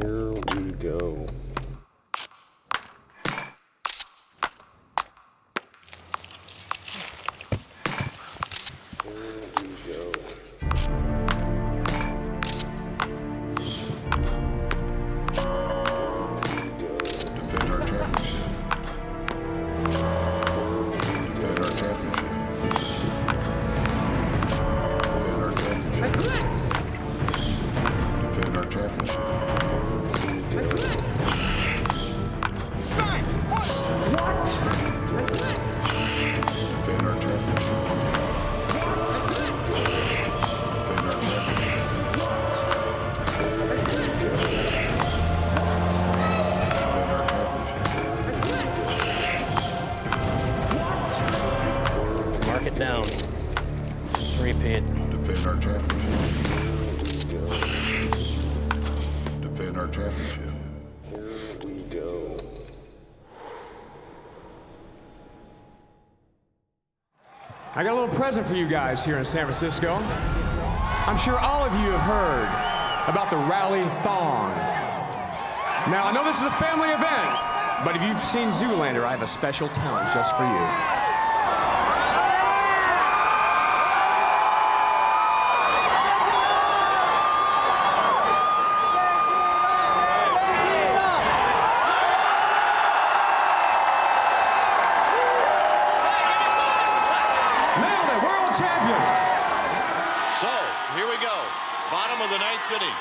Here we go. Mark it down. Repeat. Defend our championship. Defend our championship. Here we go. I got a little present for you guys here in San Francisco. I'm sure all of you have heard about the Rally Thong. Now, I know this is a family event, but if you've seen Zoolander, I have a special challenge just for you. So, here we go. Bottom of the ninth inning.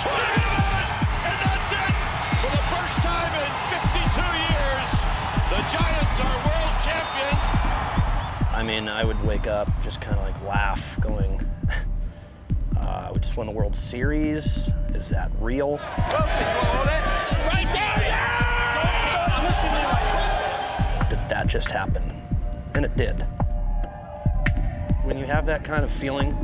Swing and a miss, and that's it. For the first time in 52 years, the Giants are world champions. I mean, I would wake up, just kind of like laugh, going, we just won the World Series. Is that real? Right there, yeah! Did that just happen? And it did. When you have that kind of feeling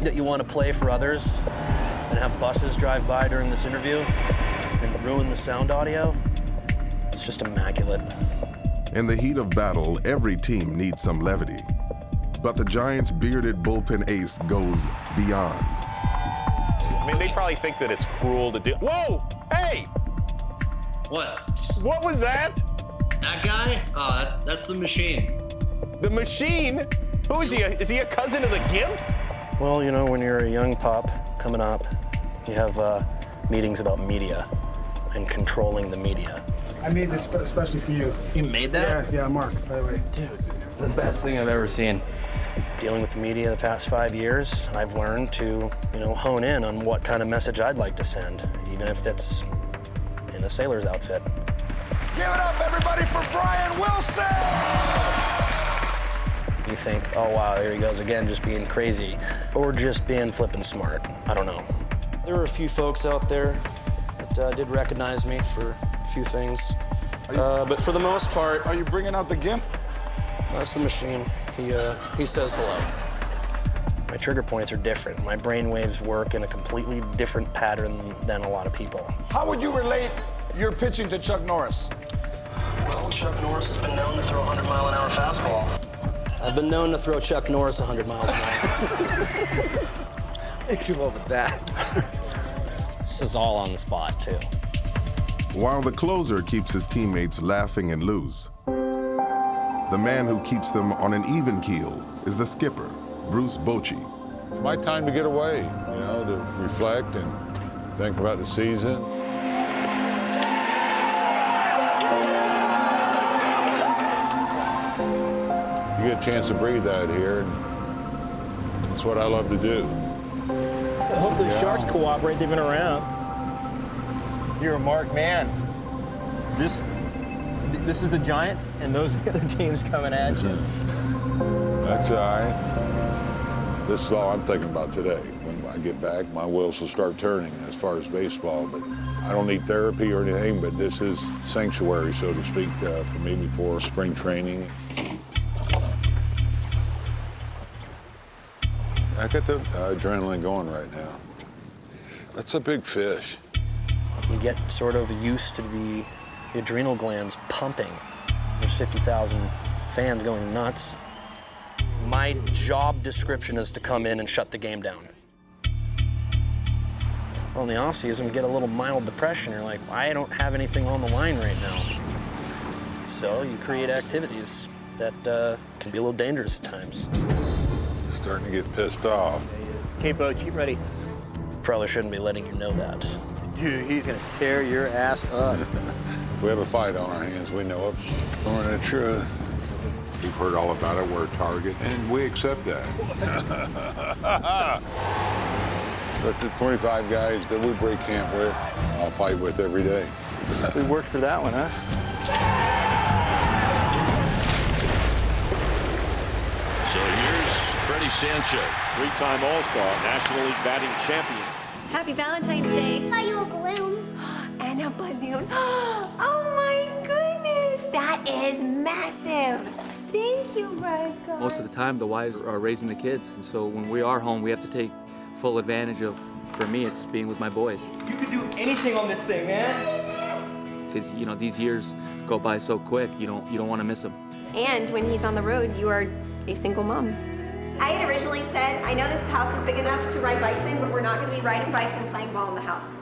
that you want to play for others and have buses drive by during this interview and ruin the sound audio, it's just immaculate. In the heat of battle, every team needs some levity. But the Giants' bearded bullpen ace goes beyond. I mean, they probably think that it's cruel to do. Whoa! Hey! What? What was that? That guy? Oh, that's the machine. The machine? Who is he? Is he a cousin of the Gimp? Well, you know, when you're a young pup coming up, you have meetings about media and controlling the media. I made this especially for you. You made that? Yeah, Mark, by the way. Dude, it's the best thing I've ever seen. Dealing with the media the past 5 years, I've learned to, hone in on what kind of message I'd like to send, even if that's in a sailor's outfit. Give it up, everybody, for Brian Wilson! You think, oh wow, there he goes again, just being crazy, or just being flippin' smart. I don't know. There were a few folks out there that did recognize me for a few things, but for the most part, Are you bringing out the Gimp? that's the machine. He says hello. My trigger points are different. My brain waves work in a completely different pattern than a lot of people. How would you relate your pitching to Chuck Norris? Well, Chuck Norris has been known to throw a 100-mile-an-hour fastball. I've been known to throw Chuck Norris 100 miles an hour. I came up with that. This is all on the spot, too. While the closer keeps his teammates laughing and loose, the man who keeps them on an even keel is the skipper, Bruce Bochy. It's my time to get away, to reflect and think about the season. You get a chance to breathe out here, and that's what I love to do. I hope the Sharks cooperate. They've been around. You're a marked man. This is the Giants, and those are the other teams coming at you. That's all right. This is all I'm thinking about today. When I get back, my wheels will start turning as far as baseball, but I don't need therapy or anything, but this is sanctuary, so to speak, for me before spring training. I got the adrenaline going right now. That's a big fish. You get sort of used to the adrenal glands pumping. There's 50,000 fans going nuts. My job description is to come in and shut the game down. Well, in the off-season, we get a little mild depression. You're like, I don't have anything on the line right now. So you create activities that can be a little dangerous at times. Starting to get pissed off. Capo, Jeep ready. Probably shouldn't be letting you know that. Dude, he's gonna tear your ass up. We have a fight on our hands, we know it. Knowing the truth. We've heard all about it, we're a target, and we accept that. But the 25 guys that we break camp with, I'll fight with every day. We worked for that one, huh? So here's Freddie Sanchez, three-time All-Star, National League batting champion. Happy Valentine's Day. Buy you a balloon. And a balloon. Oh my goodness, that is massive. Thank you, Michael. Most of the time, the wives are raising the kids, and so when we are home, we have to take full advantage of. For me, it's being with my boys. You could do anything on this thing, man. Because you know these years go by so quick. You don't want to miss them. And when he's on the road, you are a single mom. I had originally said, I know this house is big enough to ride bikes in, but we're not going to be riding bikes and playing ball in the house.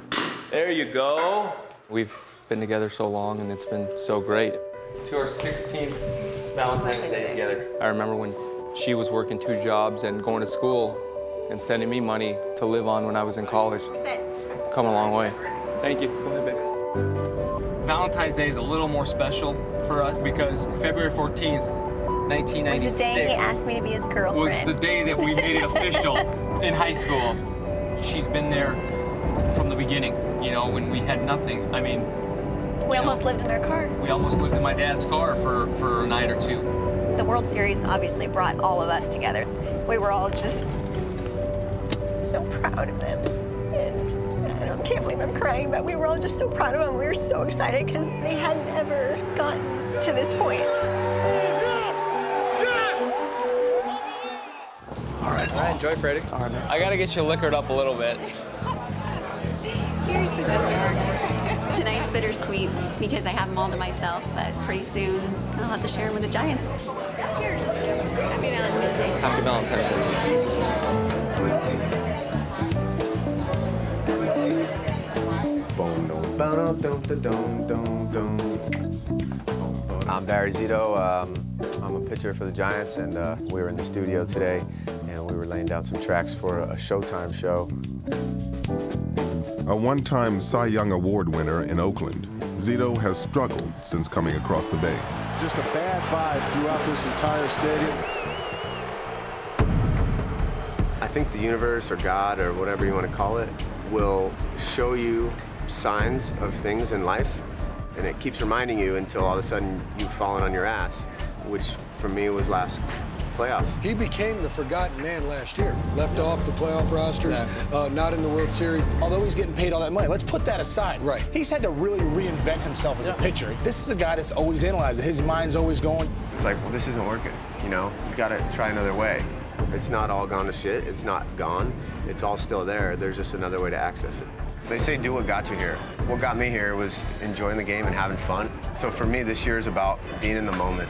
There you go. We've been together so long, and it's been so great. To our 16th Valentine's Day together. I remember when she was working 2 jobs and going to school and sending me money to live on when I was in college. Come a long way. Thank you. Go ahead, babe. Valentine's Day is a little more special for us because February 14th, 1996 was the day he asked me to be his girlfriend. was the day that we made it official in high school. She's been there from the beginning, you know, when we had nothing. I mean, We almost lived in our car. we almost lived in my dad's car for a night or two. The World Series obviously brought all of us together. We were all just so proud of him. And I can't believe I'm crying, but we were all just so proud of him. We were so excited because they hadn't ever gotten to this point. All right, enjoy, Freddie. All right, man. I gotta get you liquored up a little bit. Here's the joke. Tonight's bittersweet because I have them all to myself, but pretty soon I'll have to share them with the Giants. Cheers. Happy Valentine's Day. Happy Valentine's Day. I'm Barry Zito. I'm a pitcher for the Giants, and we were in the studio today, and we were laying down some tracks for a Showtime show. A one-time Cy Young Award winner in Oakland, Zito has struggled since coming across the Bay. Just a bad vibe throughout this entire stadium. I think the universe or God or whatever you want to call it will show you signs of things in life, and it keeps reminding you until all of a sudden you've fallen on your ass, which for me was last playoff. He became the forgotten man last year. Left off the playoff rosters, not in the World Series. Although he's getting paid all that money, let's put that aside. Right. He's had to really reinvent himself as a pitcher. This is a guy that's always analyzing. His mind's always going. It's like, well, this isn't working, you know? You gotta try another way. It's not all gone to shit. It's not gone. It's all still there. There's just another way to access it. They say do what got you here. What got me here was enjoying the game and having fun. So for me, this year is about being in the moment.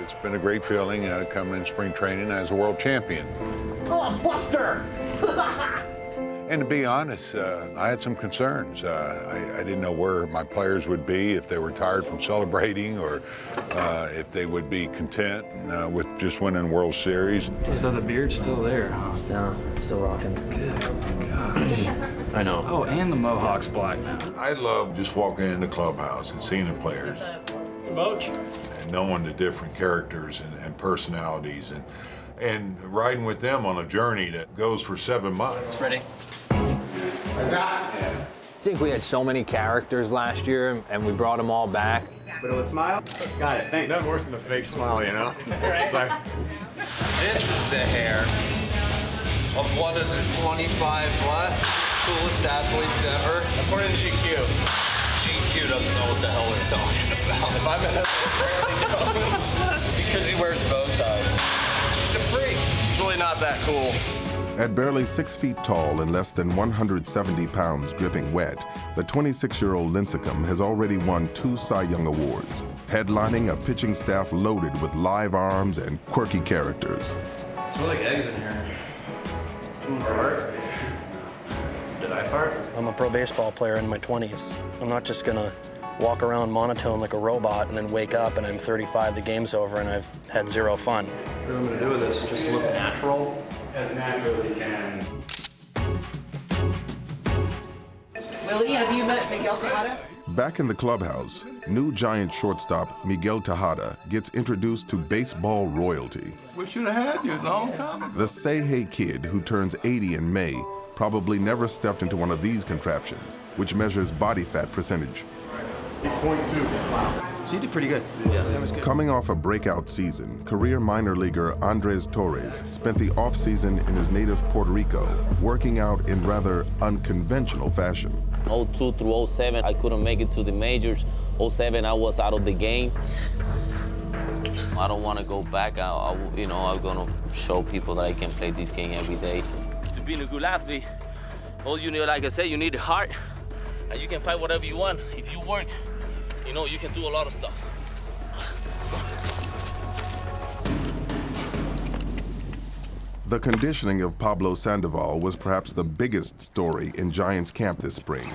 It's been a great feeling coming in spring training as a world champion. Oh, Buster! And to be honest, I had some concerns. I didn't know where my players would be, if they were tired from celebrating or if they would be content with just winning World Series. So the beard's still there, huh? No, still rocking. Good gosh. I know. Oh, and the mohawk's black now. I love just walking in the clubhouse and seeing the players and knowing the different characters and personalities and riding with them on a journey that goes for 7 months. Ready? I think we had so many characters last year, and we brought them all back. But it was smile? Got it, thanks. Nothing worse than the fake smile, you know? Right. Sorry. This is the hair of one of the 25 coolest athletes ever. According to GQ. GQ doesn't know what the hell they're talking about. If I'm in a Because he wears bow ties. Just a freak. It's really not that cool. At barely 6 feet tall and less than 170 pounds dripping wet, the 26-year-old Lincecum has already won 2 Cy Young Awards, headlining a pitching staff loaded with live arms and quirky characters. Smell like eggs in here. Fart? Did I fart? I'm a pro baseball player in my 20s. I'm not just gonna walk around monotone like a robot and then wake up and I'm 35, the game's over, and I've had zero fun. What am I gonna do with this? Just look natural? As natural as you can. Willie, have you met Miguel Tejada? Back in the clubhouse, new Giant shortstop Miguel Tejada gets introduced to baseball royalty. We should have had you a long time ago. The Say Hey kid, who turns 80 in May, probably never stepped into one of these contraptions, which measures body fat percentage. 8.2. Wow. So you did pretty good. Yeah, that was good. Coming off a breakout season, career minor leaguer Andres Torres spent the offseason in his native Puerto Rico, working out in rather unconventional fashion. 02 through 07, I couldn't make it to the majors. 07, I was out of the game. I don't want to go back. I'm going to show people that I can play this game every day. To be a good athlete, all you need, like I said, you need a heart, and you can fight whatever you want. If you work, you can do a lot of stuff. The conditioning of Pablo Sandoval was perhaps the biggest story in Giants camp this spring.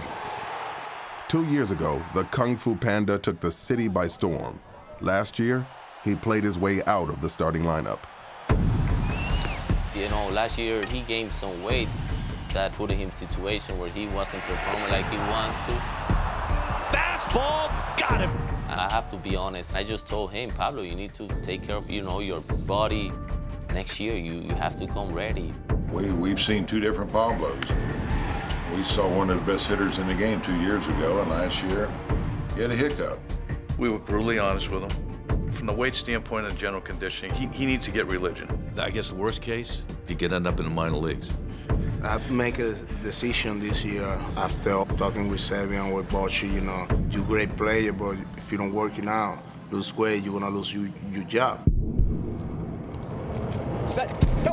2 years ago, the Kung Fu Panda took the city by storm. Last year, he played his way out of the starting lineup. Last year he gained some weight that put him in a situation where he wasn't performing like he wanted to. Fastball, got him! I have to be honest. I just told him, Pablo, you need to take care of your body. Next year, you have to come ready. We've seen two different Pablos. We saw one of the best hitters in the game 2 years ago, and last year, he had a hiccup. We were brutally honest with him. From the weight standpoint and general conditioning, he needs to get religion. I guess the worst case, you could end up in the minor leagues. I've made a decision this year after talking with Sevi and with Bochy, you're a great player, but if you don't work it out, lose weight, you're gonna lose your job. Set, go!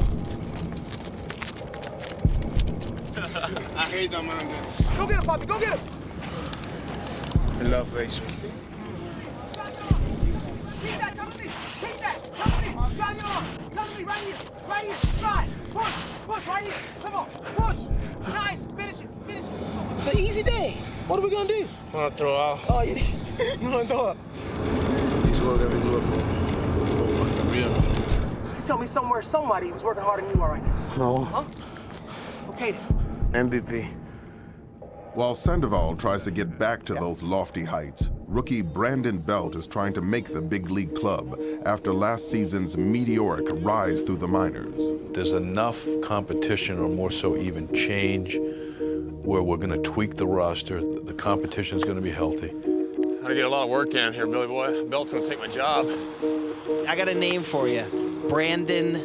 I hate that man there. Go get him, Bobby, go get him! I love baseball. Keep that, come to me! Keep that! Come to me! Drive me on! Come to me, right here! Right here! Drive! Push, right here! Come on! Push! Nice! Finish it! Finish it! It's an easy day. What are we gonna do? I'm gonna throw out. Oh, you wanna throw up? He's working every good for real. You tell me somewhere somebody was working harder than you are right now. No. Huh? Okay then. MVP. While Sandoval tries to get back to those lofty heights, rookie Brandon Belt is trying to make the big league club after last season's meteoric rise through the minors. There's enough competition, or more so even change, where we're going to tweak the roster. The competition's going to be healthy. Gotta get a lot of work in here, Billy boy. Belt's gonna take my job. I got a name for you. Brandon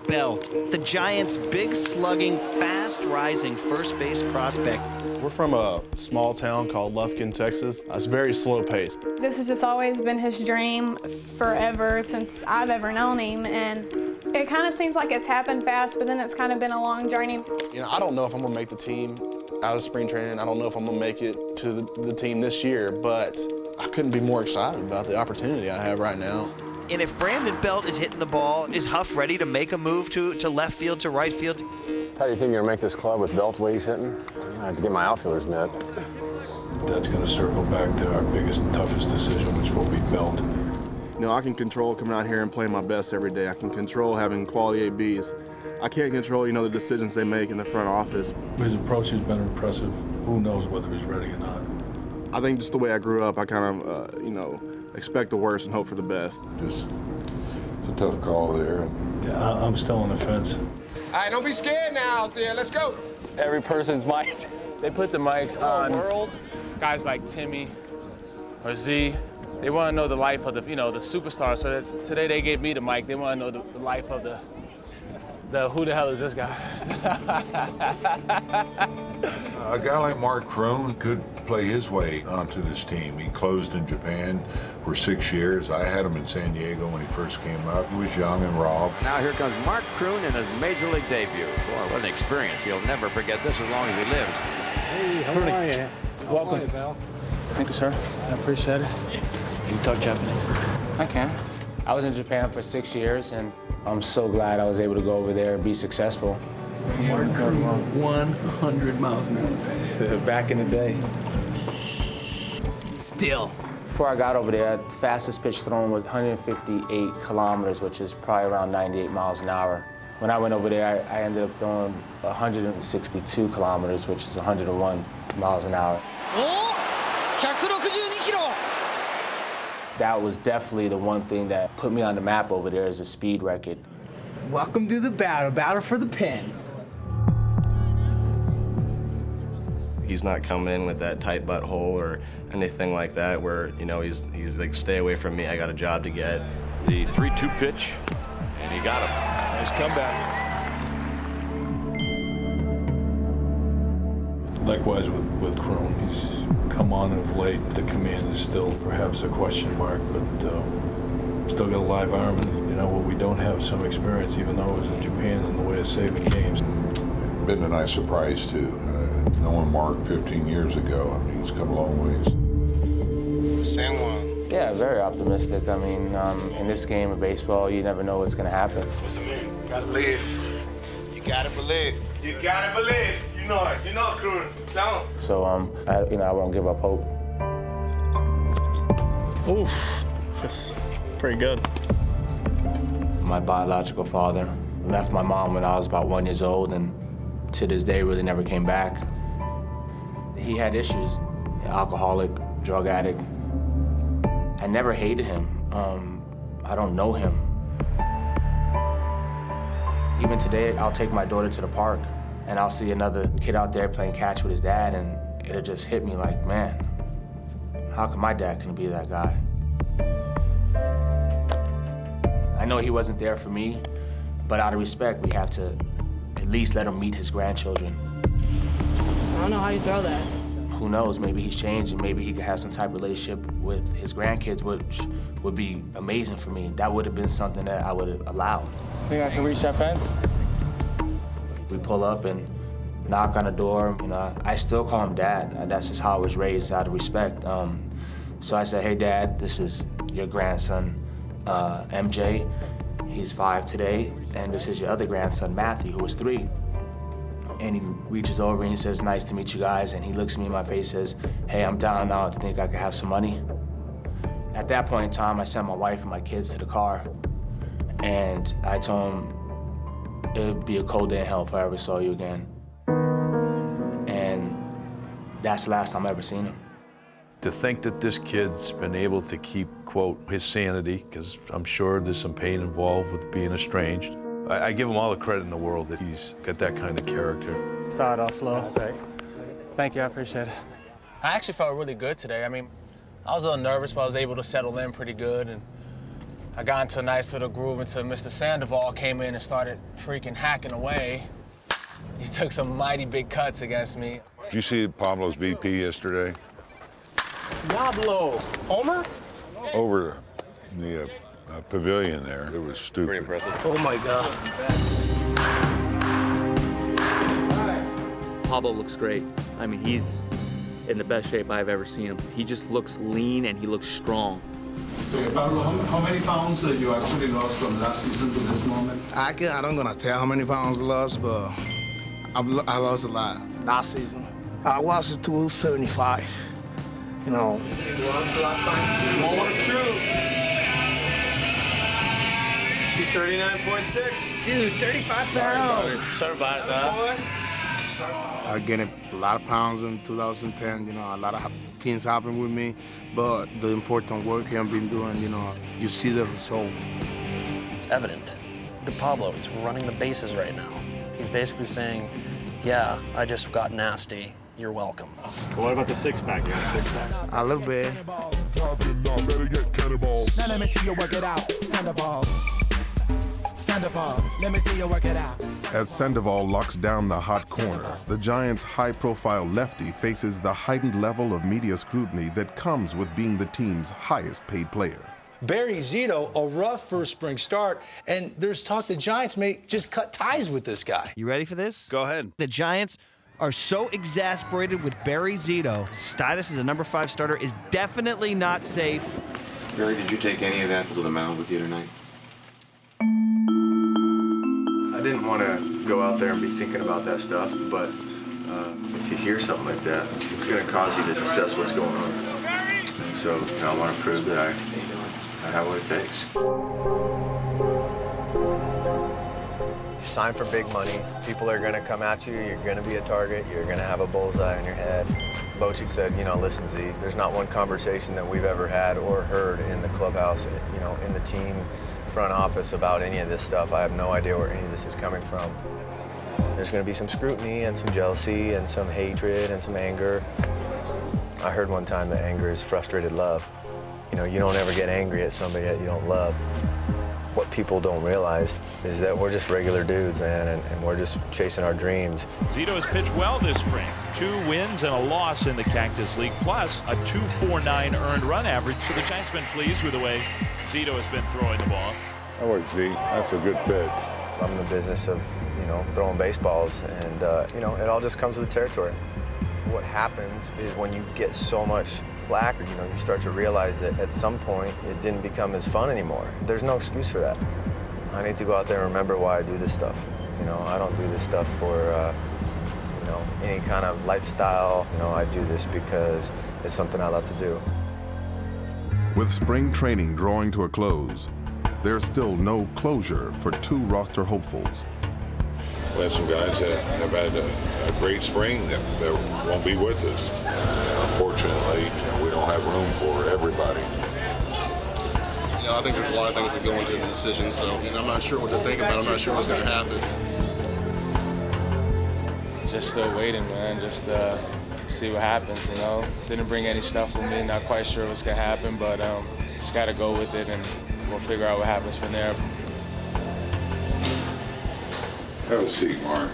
Belt. The Giants' big slugging, fast rising first base prospect. We're from a small town called Lufkin, Texas. It's very slow paced. This has just always been his dream forever since I've ever known him, and it kind of seems like it's happened fast, but then it's kind of been a long journey. I don't know if I'm gonna make the team out of spring training. I don't know if I'm gonna make it to the team this year, but I couldn't be more excited about the opportunity I have right now. And if Brandon Belt is hitting the ball, is Huff ready to make a move to left field, to right field? How do you think you're gonna make this club with Belt the way he's hitting? I have to get my outfielders met. That's going to circle back to our biggest and toughest decision, which will be Belt. I can control coming out here and playing my best every day. I can control having quality ABs. I can't control, the decisions they make in the front office. His approach has been impressive. Who knows whether he's ready or not? I think just the way I grew up, I kind of, expect the worst and hope for the best. It's a tough call there. Yeah, I'm still on the fence. All right, don't be scared now out there. Let's go. Every person's mic. They put the mics on. World. Guys like Timmy or Z, they want to know the life of the superstar. So that today they gave me the mic. They want to know the life of the who the hell is this guy? A guy like Mark Kroon could play his way onto this team. He closed in Japan for 6 years. I had him in San Diego when he first came up. He was young and raw. Now here comes Mark Kroon in his major league debut. Boy, what an experience. He'll never forget this as long as he lives. Hey, how are you? Welcome. How are you, Val? Thank you, sir. I appreciate it. You talk Japanese? I can. I was in Japan for 6 years, and I'm so glad I was able to go over there and be successful. Martin Crew, 100 miles an hour. Back in the day. Still. Before I got over there, the fastest pitch thrown was 158 kilometers, which is probably around 98 miles an hour. When I went over there, I ended up throwing 162 kilometers, which is 101 miles an hour. That was definitely the one thing that put me on the map over there as a speed record. Welcome to the battle for the pen. He's not coming in with that tight butthole or anything like that where, you know, he's like, stay away from me, I got a job to get. The 3-2 pitch, and he got him. Nice comeback. Likewise with Kroon, he's come on of late. The command is still perhaps a question mark, but still got a live arm. And you know what, we don't have some experience, even though it was in Japan, in the way of saving games. Been a nice surprise too. Knowing Mark 15 years ago, I mean, he's come a long ways. Same one. Yeah, very optimistic. I mean, in this game of baseball, you never know what's going to happen. What's the mean? Gotta believe. You gotta believe. You gotta believe. You know it. You know it, Crew. Don't. So, I won't give up hope. Oof, that's pretty good. My biological father left my mom when I was about 1 year old, and to this day really never came back. He had issues, alcoholic, drug addict. I never hated him. I don't know him. Even today, I'll take my daughter to the park and I'll see another kid out there playing catch with his dad, and it'll just hit me like, man, how come my dad couldn't be that guy? I know he wasn't there for me, but out of respect, we have to at least let him meet his grandchildren. I don't know how you throw that. Who knows, maybe he's changed and maybe he could have some type of relationship with his grandkids, which would be amazing for me. That would have been something that I would have allowed. Think I can reach that fence? We pull up and knock on the door. You know, I still call him Dad. That's just how I was raised, out of respect. So I said, hey, Dad, this is your grandson, MJ. He's 5 today. And this is your other grandson, Matthew, who was 3. And he reaches over and he says, nice to meet you guys. And he looks at me in my face and says, hey, I'm down now to think I could have some money. At that point in time, I sent my wife and my kids to the car. And I told him it would be a cold day in hell if I ever saw you again. And that's the last time I ever seen him. To think that this kid's been able to keep, quote, his sanity, because I'm sure there's some pain involved with being estranged. I give him all the credit in the world that he's got that kind of character. Started off slow. That's right. Thank you, I appreciate it. I actually felt really good today. I mean, I was a little nervous, but I was able to settle in pretty good. And I got into a nice little groove until Mr. Sandoval came in and started freaking hacking away. He took some mighty big cuts against me. Did you see Pablo's BP yesterday? Pablo, Homer? Over the pavilion there. It was stupid. Pretty impressive. Oh my God. Pablo looks great. I mean, he's in the best shape I've ever seen him. He just looks lean and he looks strong. So, Pablo, how many pounds you actually lost from last season to this moment? I'm not gonna tell how many pounds I lost, but I lost a lot. Last season, I lost to 275. You know. What's the last time? Moment of truth. 239.6. Dude, 35 pounds. Sorry about that. I gained a lot of pounds in 2010. You know, a lot of things happened with me, but the important work I've been doing, you know, you see the result. It's evident. Look at Pablo, he's running the bases right now. He's basically saying, yeah, I just got nasty. You're welcome. What about the six-pack? You got a six-pack? A little bit. Now let me see you work it out. Sandoval. Sandoval, let me see you work it out. As Sandoval locks down the hot corner, the Giants' high-profile lefty faces the heightened level of media scrutiny that comes with being the team's highest-paid player. Barry Zito, a rough first spring start, and there's talk the Giants may just cut ties with this guy. You ready for this? Go ahead. The Giants are so exasperated with Barry Zito. Status as a number 5 starter is definitely not safe. Barry, did you take any of that to the mound with you tonight? I didn't want to go out there and be thinking about that stuff, but if you hear something like that, it's going to cause you to assess what's going on. So I want to prove that I have what it takes. You sign for big money. People are going to come at you. You're going to be a target. You're going to have a bullseye on your head. Bochy said, listen, Z, there's not one conversation that we've ever had or heard in the clubhouse, in the team front office about any of this stuff. I have no idea where any of this is coming from. There's going to be some scrutiny and some jealousy and some hatred and some anger. I heard one time that anger is frustrated love. You don't ever get angry at somebody that you don't love. What people don't realize is that we're just regular dudes, man, and we're just chasing our dreams. Zito has pitched well this spring. 2 wins and a loss in the Cactus League, plus a .249 earned run average. So the Giants have been pleased with the way Zito has been throwing the ball. I like Z. That's a good pitch. I'm in the business of, throwing baseballs, and, it all just comes with the territory. What happens is when you get so much flack, you start to realize that at some point it didn't become as fun anymore. There's no excuse for that. I need to go out there and remember why I do this stuff. I don't do this stuff for, any kind of lifestyle. I do this because it's something I love to do. With spring training drawing to a close, there's still no closure for 2 roster hopefuls. We have some guys that have had a great spring that won't be with us. Unfortunately, we don't have room for everybody. I think there's a lot of things that go into the decision, so I'm not sure what to think about. I'm not sure what's going to happen. Just still waiting, man. Just see what happens, Didn't bring any stuff with me. Not quite sure what's going to happen, but just got to go with it, and we'll figure out what happens from there. Have a seat, Mark.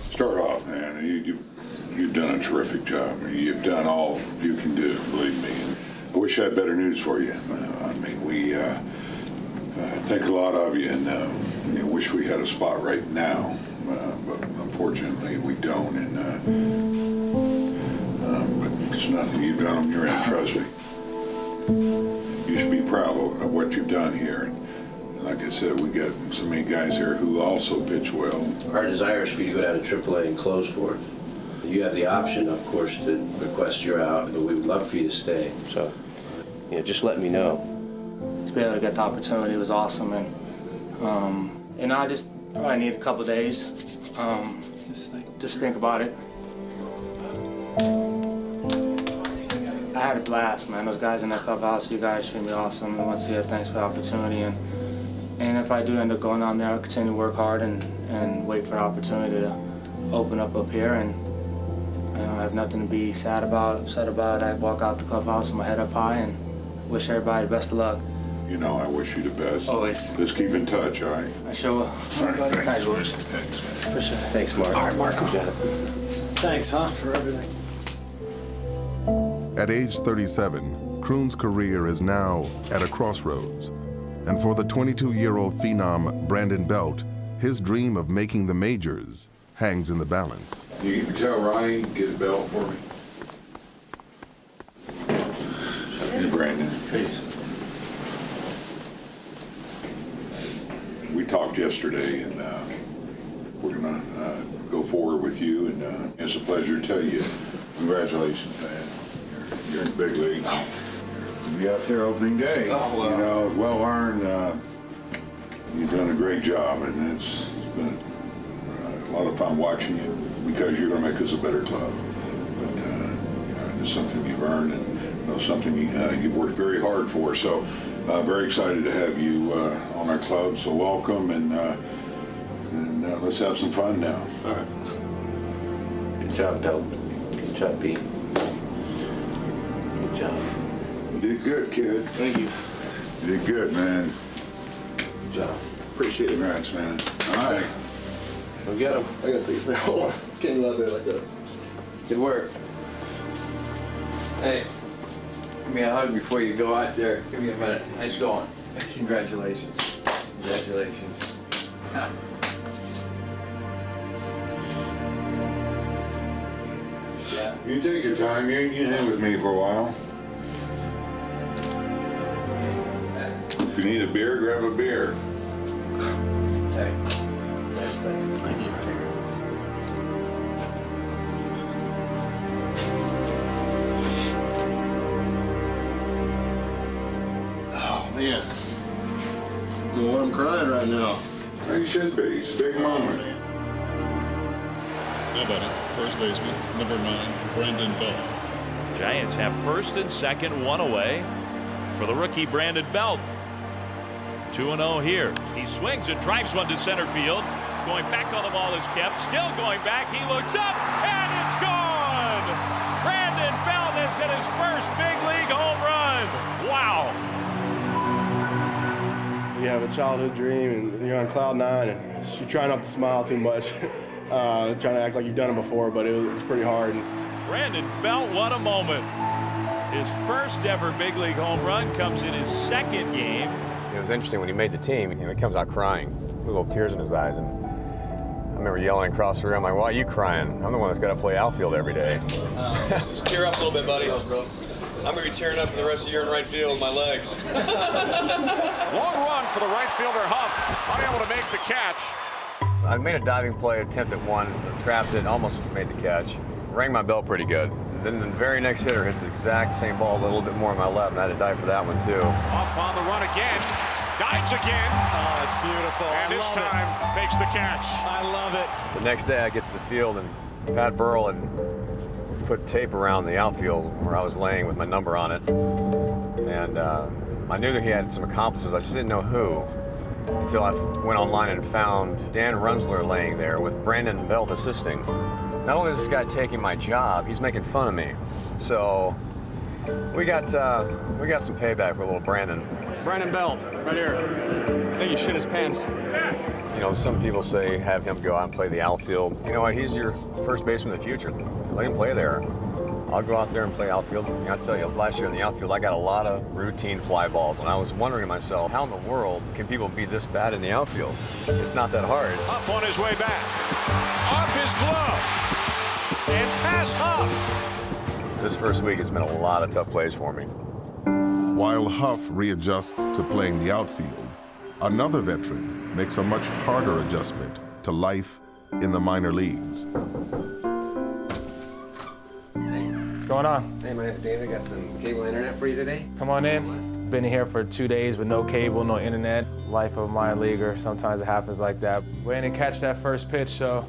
Start off, man. You've done a terrific job. You've done all you can do, believe me. I wish I had better news for you. We think a lot of you, and wish we had a spot right now, but unfortunately we don't. But it's nothing you've done on your end, trust me. You should be proud of what you've done here. Like I said, we got so many guys here who also pitch well. Our desire is for you to go down to AAA and close for it. You have the option, of course, to request you're out, but we would love for you to stay. So, just let me know. To be able to get the opportunity was awesome, and I just probably need a couple days. Just think about it. I had a blast, man. Those guys in that clubhouse, you guys treat me awesome. And once again, thanks for the opportunity. And if I do end up going on there, I'll continue to work hard and wait for the opportunity to open up here. And I have nothing to be upset about. I walk out the clubhouse with my head up high and wish everybody the best of luck. I wish you the best. Always. Just keep in touch, all right? I sure will. All right, thanks, George. Thanks. Appreciate it. Thanks, Mark. All right, Mark. Thanks, for everything. At age 37, Kroon's career is now at a crossroads. And for the 22-year-old phenom, Brandon Belt, his dream of making the majors hangs in the balance. You can tell Ryan, get a belt for me. Hey, Brandon. We talked yesterday, and we're going to go forward with you, and it's a pleasure to tell you, congratulations, man. You're in the big league. You'll be out there opening day. Oh, well. Well earned. You've done a great job, and it's been a lot of fun watching you because you're going to make us a better club. But it's something you've earned, and something you've worked very hard for. So very excited to have you on our club. So welcome, and let's have some fun now. All right. Good job, Belt. Good job, Pete. Good job. You did good, kid. Thank you. You did good, man. Good job. Appreciate it. Congrats, man. All right. We'll get him. I got these now. Hold on. Can't go out there like that. Good work. Hey, give me a hug before you go out there. Give me a minute. Nice going. Congratulations. Congratulations. You take your time. You hang with me for a while. If you need a beer, grab a beer. Hey. Thank you. Oh, man. You know what, I'm crying right now. You should be. It's a big moment. How about it? First baseman, number 9, Brandon Belt. Giants have first and second, one away for the rookie Brandon Belt. 2-0 here. He swings and drives one to center field. Going back on the ball is kept. Still going back. He looks up and it's gone. Brandon Belt has hit his first big league home run. Wow. You have a childhood dream and you're on cloud 9 and you try not to smile too much. Trying to act like you've done it before, but it was pretty hard. Brandon Belt, what a moment. His first ever big league home run comes in his second game. It was interesting when he made the team, he comes out crying, little tears in his eyes, and I remember yelling across the room, like, why are you crying? I'm the one that's got to play outfield every day. Just tear up a little bit, buddy. I'm going to be tearing up for the rest of the year in right field with my legs. Long run for the right fielder, Huff, unable to make the catch. I made a diving play, attempt at one, trapped it, almost made the catch. Rang my bell pretty good. Then the very next hitter hits the exact same ball, a little bit more on my left, and I had to dive for that one too. Off on the run again, dives again. Oh, it's beautiful. And this time makes the catch. I love it. The next day I get to the field and Pat Burrell had put tape around the outfield where I was laying with my number on it. And I knew that he had some accomplices, I just didn't know who. Until I went online and found Dan Runsler laying there with Brandon Belt assisting. Not only is this guy taking my job, he's making fun of me. So we got some payback for little Brandon. Brandon Belt, right here. I think he shit his pants. You know, some people say have him go out and play the outfield. You know what? He's your first baseman of the future. Let him play there. I'll go out there and play outfield. I tell you, last year in the outfield, I got a lot of routine fly balls, and I was wondering to myself, how in the world can people be this bad in the outfield? It's not that hard. Huff on his way back. Off his glove. And past Huff. This first week has been a lot of tough plays for me. While Huff readjusts to playing the outfield, another veteran makes a much harder adjustment to life in the minor leagues. What's going on? Hey, my name's David. Got some cable internet for you today. Come on in. Been here for 2 days with no cable, no internet. Life of a minor leaguer. Sometimes it happens like that. Waiting to catch that first pitch, so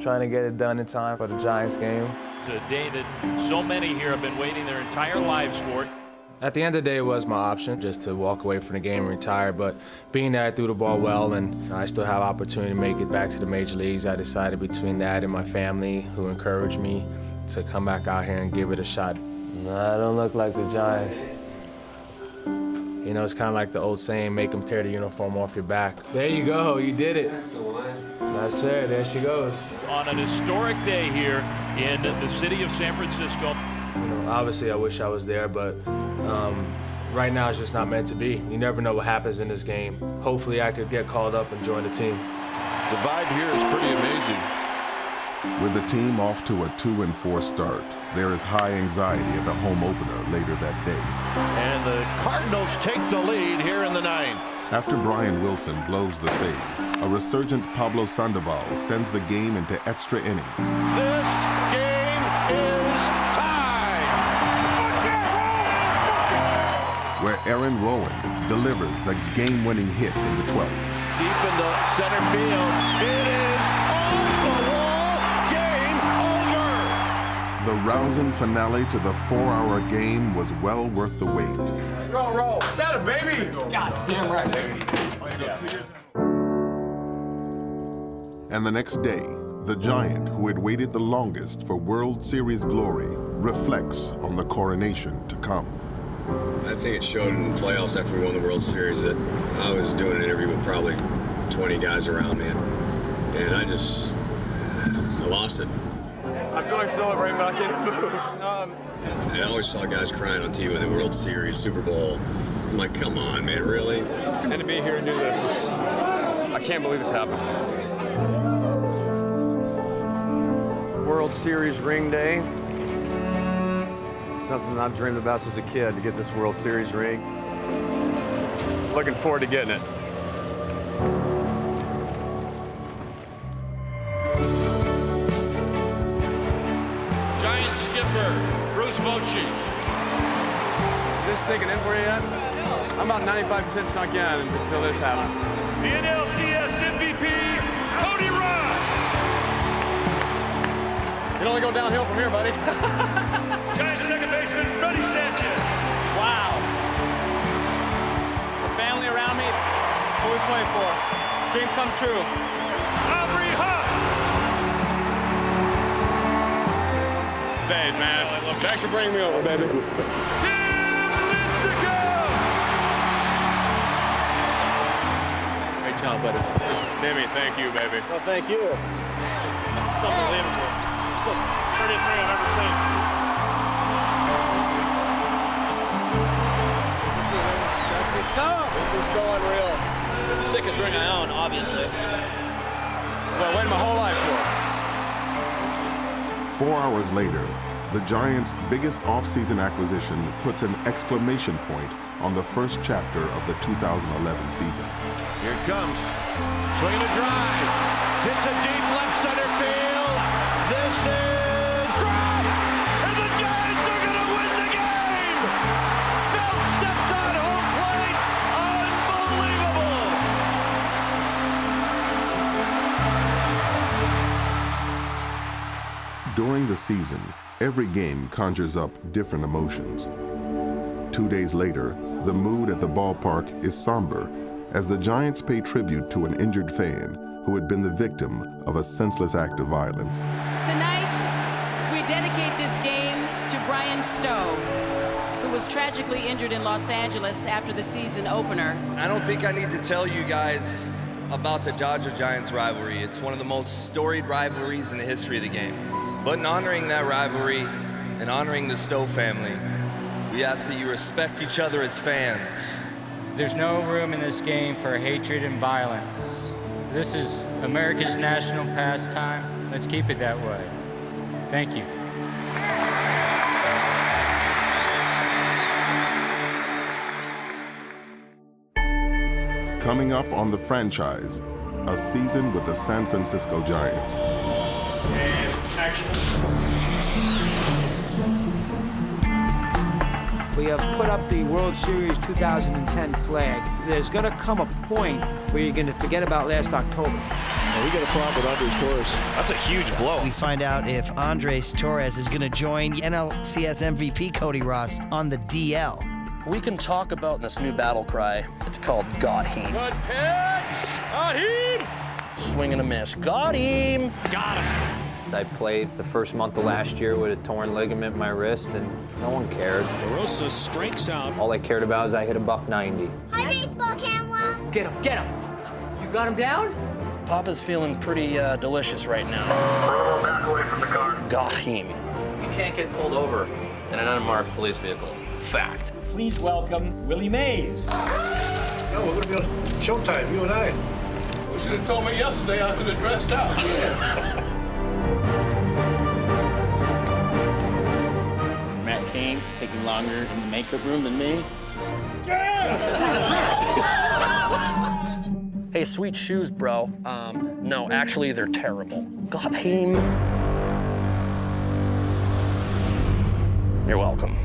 trying to get it done in time for the Giants game. It's a day that so many here have been waiting their entire lives for. At the end of the day, it was my option just to walk away from the game and retire, but being that I threw the ball well and I still have opportunity to make it back to the major leagues, I decided between that and my family, who encouraged me, to come back out here and give it a shot. No, I don't look like the Giants. You know, it's kind of like the old saying, make them tear the uniform off your back. There you go, you did it. That's the one. That's her, there she goes. On an historic day here in the city of San Francisco. You know, obviously I wish I was there, but right now it's just not meant to be. You never know what happens in this game. Hopefully I could get called up and join the team. The vibe here is pretty amazing. With the team off to a 2-4 start, there is high anxiety at the home opener later that day. And the Cardinals take the lead here in the 9th. After Brian Wilson blows the save, a resurgent Pablo Sandoval sends the game into extra innings. This game is tied. Where Aaron Rowand delivers the game-winning hit in the 12th. Deep into center field. It is off the wall. Game over. The rousing finale to the 4-hour game was well worth the wait. Roll. That a baby. God damn right, baby. And the next day, the Giant, who had waited the longest for World Series glory, reflects on the coronation to come. I think it showed in the playoffs after we won the World Series that I was doing an interview with probably 20 guys around me, and I lost it. I feel like celebrating, but I can't move. And I always saw guys crying on TV when the World Series, Super Bowl. I'm like, come on, man, really? And to be here and do this is, I can't believe this happened. World Series ring day. Something I've dreamed about since a kid, to get this World Series ring. looking forward to getting it. Giant skipper, Bruce Bochy. Is this sinking in for you yet? I'm about 95% sunk in until this happens. The NLCS MVP, Cody Ross. You can only go downhill from here, buddy. Giant second baseman, Freddie Sanchez. Wow. The family around me, what we play for. Dream come true. Aubrey Huff. Saves, man. Thanks for bringing me over, baby. Tim Lincecum. Great job, buddy. Timmy, thank you, baby. Well, thank you. It's unbelievable. It's the prettiest ring I've ever seen. This is so unreal. The sickest ring I own, obviously. Well, I waited my whole life for. 4 hours later, the Giants' biggest offseason acquisition puts an exclamation point on the first chapter of the 2011 season. Here it comes. Swinging a drive. Hits a deep left center field. This is drive. And the Giants are going to win the game. Belt steps on home plate. Unbelievable. During the season, every game conjures up different emotions. 2 days later, the mood at the ballpark is somber as the Giants pay tribute to an injured fan who had been the victim of a senseless act of violence. Tonight, we dedicate this game to Brian Stowe, who was tragically injured in Los Angeles after the season opener. I don't think I need to tell you guys about the Dodger-Giants rivalry. It's one of the most storied rivalries in the history of the game. But in honoring that rivalry and honoring the Stowe family, we ask that you respect each other as fans. There's no room in this game for hatred and violence. This is America's national pastime. Let's keep it that way. Thank you. Coming up on the franchise, a season with the San Francisco Giants. We have put up the World Series 2010 flag. There's going to come a point where you're going to forget about last October. Well, we got a problem with Andres Torres. That's a huge blow. We find out if Andres Torres is going to join NLCS MVP Cody Ross on the DL. We can talk about this new battle cry. It's called Got Him. Good pitch. Got him. Swing and a miss. Got him. Got him. I played the first month of last year with a torn ligament in my wrist, and no one cared. LaRosa strikes out. All I cared about is I hit a $190. Hi, baseball camera. Get him, get him. You got him down? Papa's feeling pretty delicious right now. Back away from the car. Got him. You can't get pulled over in an unmarked police vehicle. Fact. Please welcome Willie Mays. No, we're going to be on Showtime, you and I. You should have told me yesterday I could have dressed out. Matt King taking longer in the makeup room than me. Hey, sweet shoes, bro. No, actually, they're terrible. Got him. You're welcome.